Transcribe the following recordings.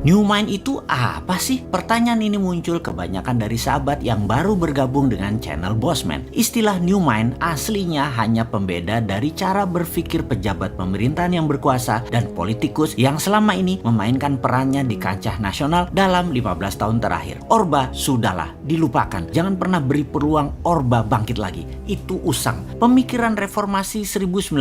New Mind itu apa sih? Pertanyaan ini muncul kebanyakan dari sahabat yang baru bergabung dengan channel Bossman. Istilah New Mind aslinya hanya pembeda dari cara berpikir pejabat pemerintahan yang berkuasa dan politikus yang selama ini memainkan perannya di kancah nasional dalam 15 tahun terakhir. Orba sudahlah, dilupakan. Jangan pernah beri peluang Orba bangkit lagi. Itu usang. Pemikiran reformasi 1998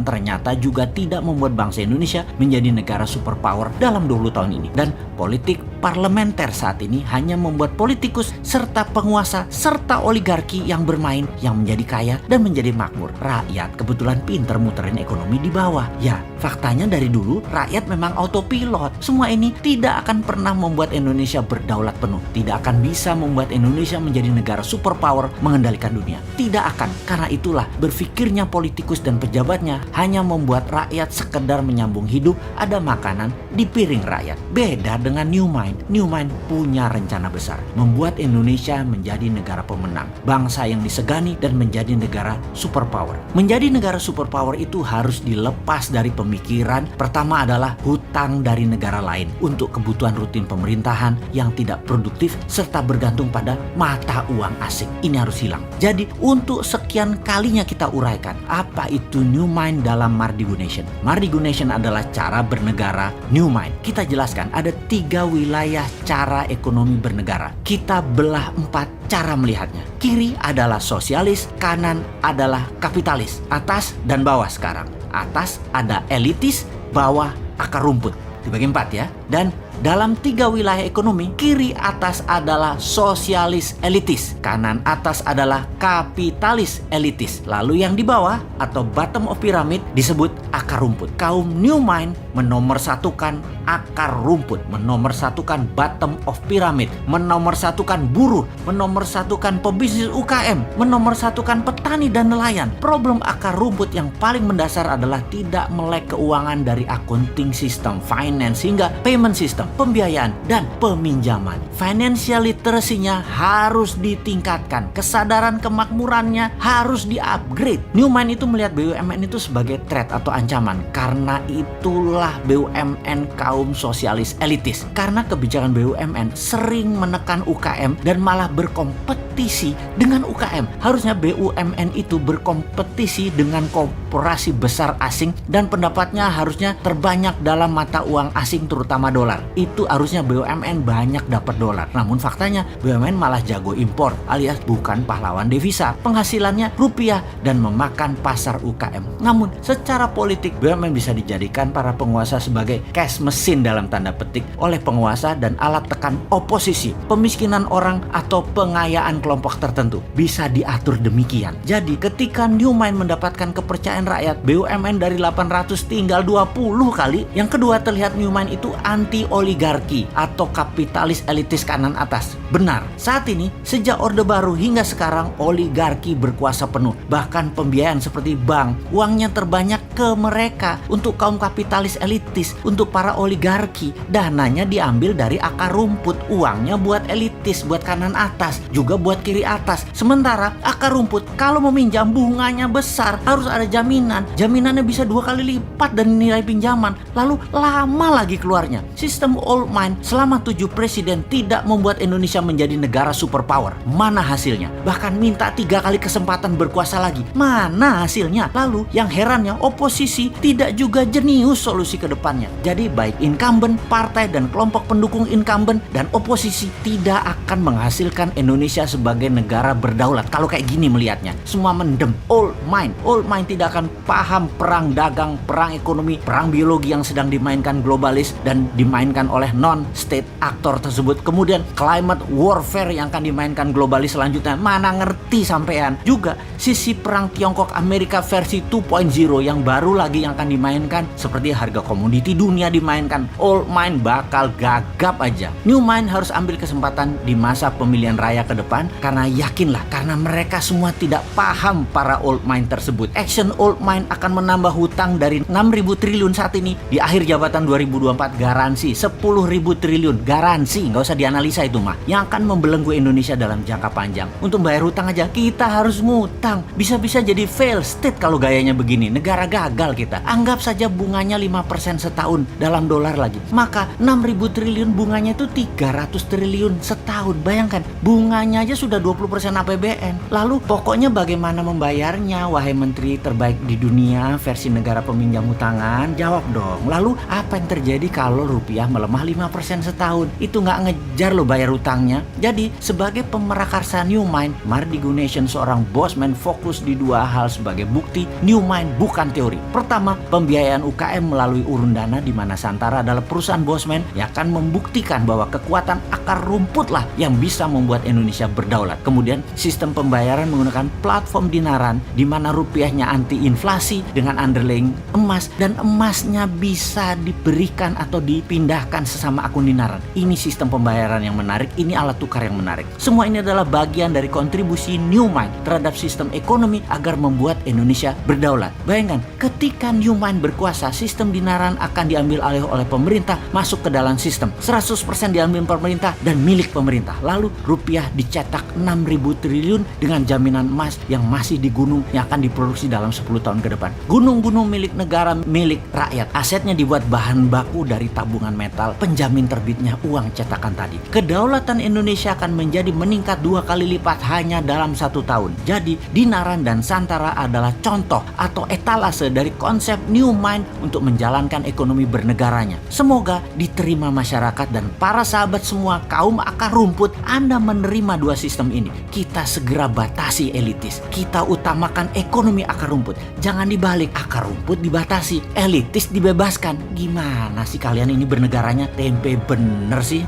ternyata juga tidak membuat bangsa Indonesia menjadi negara superpower dalam 20 tahun ini. Dan politik parlementer saat ini hanya membuat politikus serta penguasa serta oligarki yang bermain yang menjadi kaya dan menjadi makmur. Rakyat kebetulan pinter muterin ekonomi di bawah. Ya, faktanya dari dulu rakyat memang autopilot. Semua ini tidak akan pernah membuat Indonesia berdaulat penuh. Tidak akan bisa membuat Indonesia menjadi negara superpower mengendalikan dunia. Tidak akan. Karena itulah berpikirnya politikus dan pejabatnya hanya membuat rakyat sekedar menyambung hidup, ada makanan di piring rakyat. Beda dengan New Mind. New Mind punya rencana besar, membuat Indonesia menjadi negara pemenang, bangsa yang disegani dan menjadi negara superpower. Menjadi negara superpower itu harus dilepas dari pemikiran pertama adalah hutang dari negara lain untuk kebutuhan rutin pemerintahan yang tidak produktif serta bergantung pada mata uang asing. Ini harus hilang. Jadi untuk sekian kalinya kita uraikan apa itu New Mind dalam Mardigu Nation. Mardigu Nation adalah cara bernegara New Mind. Kita jelaskan ada 3 wilayah cara ekonomi bernegara. Kita belah 4 cara melihatnya. Kiri adalah sosialis, kanan adalah kapitalis, atas dan bawah sekarang. Atas ada elitis, bawah akar rumput. Dibagi 4 ya. Dan dalam 3 wilayah ekonomi, kiri atas adalah sosialis elitis, kanan atas adalah kapitalis elitis. Lalu yang di bawah atau bottom of pyramid disebut akar rumput. Kaum New Mind menomorsatukan akar rumput, menomorsatukan bottom of pyramid, menomorsatukan buruh, menomorsatukan pebisnis UKM, menomorsatukan petani dan nelayan. Problem akar rumput yang paling mendasar adalah tidak melek keuangan dari accounting system, finance hingga payment system, pembiayaan dan peminjaman. Financial literacy-nya harus ditingkatkan, kesadaran kemakmurannya harus di-upgrade. New Mind itu melihat BUMN itu sebagai threat atau ancaman. Karena itulah BUMN kaum sosialis elitis. Karena kebijakan BUMN sering menekan UKM dan malah berkompetisi dengan UKM. Harusnya BUMN itu berkompetisi dengan korporasi besar asing dan pendapatnya harusnya terbanyak dalam mata uang asing terutama dolar. Itu harusnya BUMN banyak dapat dolar. Namun faktanya BUMN malah jago impor alias bukan pahlawan devisa. Penghasilannya rupiah dan memakan pasar UKM. Namun secara politik BUMN bisa dijadikan para penguasa sebagai cash mesin dalam tanda petik oleh penguasa dan alat tekan oposisi. Pemiskinan orang atau pengayaan kelompok tertentu bisa diatur demikian. Jadi ketika New Mind mendapatkan kepercayaan rakyat, BUMN dari 800 tinggal 20 kali. Yang kedua, terlihat New Mind itu anti oligarki atau kapitalis elitis kanan atas. Benar, saat ini sejak Orde Baru hingga sekarang oligarki berkuasa penuh. Bahkan pembiayaan seperti bank, uangnya terbanyak ke mereka. Untuk kaum kapitalis elitis, untuk para oligarki, dananya diambil dari akar rumput. Uangnya buat elitis, buat kanan atas, juga buat kiri atas. Sementara akar rumput kalau meminjam bunganya besar, harus ada jaminan. Jaminannya bisa 2 kali lipat dari nilai pinjaman. Lalu lama lagi keluarnya. Sistem old mind selama 7 presiden tidak membuat Indonesia menjadi negara superpower. Mana hasilnya? Bahkan minta 3 kali kesempatan berkuasa lagi. Mana hasilnya? Lalu yang herannya oposisi tidak juga jenius solusi ke depannya. Jadi baik incumbent, partai dan kelompok pendukung incumbent dan oposisi tidak akan menghasilkan Indonesia sebagai negara berdaulat. Kalau kayak gini melihatnya, semua mendem. Old mind tidak akan paham perang dagang, perang ekonomi, perang biologi yang sedang dimainkan globalis dan dimainkan oleh non-state aktor tersebut. Kemudian climate warfare yang akan dimainkan globalis selanjutnya, mana ngerti sampean. Juga sisi perang Tiongkok Amerika versi 2.0 yang baru lagi yang akan dimainkan, seperti harga komoditi dunia dimainkan. Old mind bakal gagap aja. New Mind harus ambil kesempatan di masa pemilihan raya ke depan, karena yakinlah, karena mereka semua tidak paham para old mind tersebut. Action old mind akan menambah hutang dari 6.000 triliun saat ini, di akhir jabatan 2024 garansi 10 10.000 triliun. Garansi, nggak usah dianalisa itu mah. Yang akan membelenggu Indonesia dalam jangka panjang. Untuk bayar hutang aja kita harus ngutang. Bisa-bisa jadi fail state kalau gayanya begini. Negara gagal kita. Anggap saja bunganya 5% setahun dalam dolar lagi. Maka 6.000 triliun bunganya itu 300 triliun setahun. Bayangkan, bunganya aja sudah 20% APBN. Lalu pokoknya bagaimana membayarnya, wahai menteri terbaik di dunia versi negara peminjam hutangan? Jawab dong. Lalu apa yang terjadi kalau rupiah melemah 5% setahun? Itu nggak ngejar lo bayar hutangnya. Jadi sebagai pemerakarsa New Mind, Mardi Gunasion seorang bosman fokus di dua hal sebagai bukti New Mind bukan teori. Pertama, pembiayaan UKM melalui urun dana, di mana Santara adalah perusahaan bosman yang akan membuktikan bahwa kekuatan akar rumput lah yang bisa membuat Indonesia berdaulat. Kemudian sistem pembayaran menggunakan platform dinaran, di mana rupiahnya anti inflasi dengan underlying emas, dan emasnya bisa diberikan atau dipindahkan sesama akun dinaran. Ini sistem pembayaran yang menarik, ini alat tukar yang menarik. Semua ini adalah bagian dari kontribusi New Mind terhadap sistem ekonomi agar membuat Indonesia berdaulat. Bayangkan, ketika New Mind berkuasa, sistem dinaran akan diambil alih oleh pemerintah, masuk ke dalam sistem. 100% diambil pemerintah dan milik pemerintah. Lalu rupiah dicetak 6.000 triliun dengan jaminan emas yang masih di gunung yang akan diproduksi dalam 10 tahun ke depan. Gunung-gunung milik negara, milik rakyat. Asetnya dibuat bahan baku dari tabungan metal, penjamin terbitnya uang cetakan tadi. Kedaulatan Indonesia akan menjadi meningkat 2 kali lipat hanya dalam 1 tahun. Jadi dinaran dan Santara adalah contoh atau etalase dari konsep New Mind untuk menjalankan ekonomi bernegaranya. Semoga diterima masyarakat dan para sahabat semua kaum akar rumput. Anda menerima dua sistem ini. Kita segera batasi elitis. Kita utamakan ekonomi akar rumput. Jangan dibalik, akar rumput dibatasi, elitis dibebaskan. Gimana sih kalian ini bernegaranya? Tempe bener sih.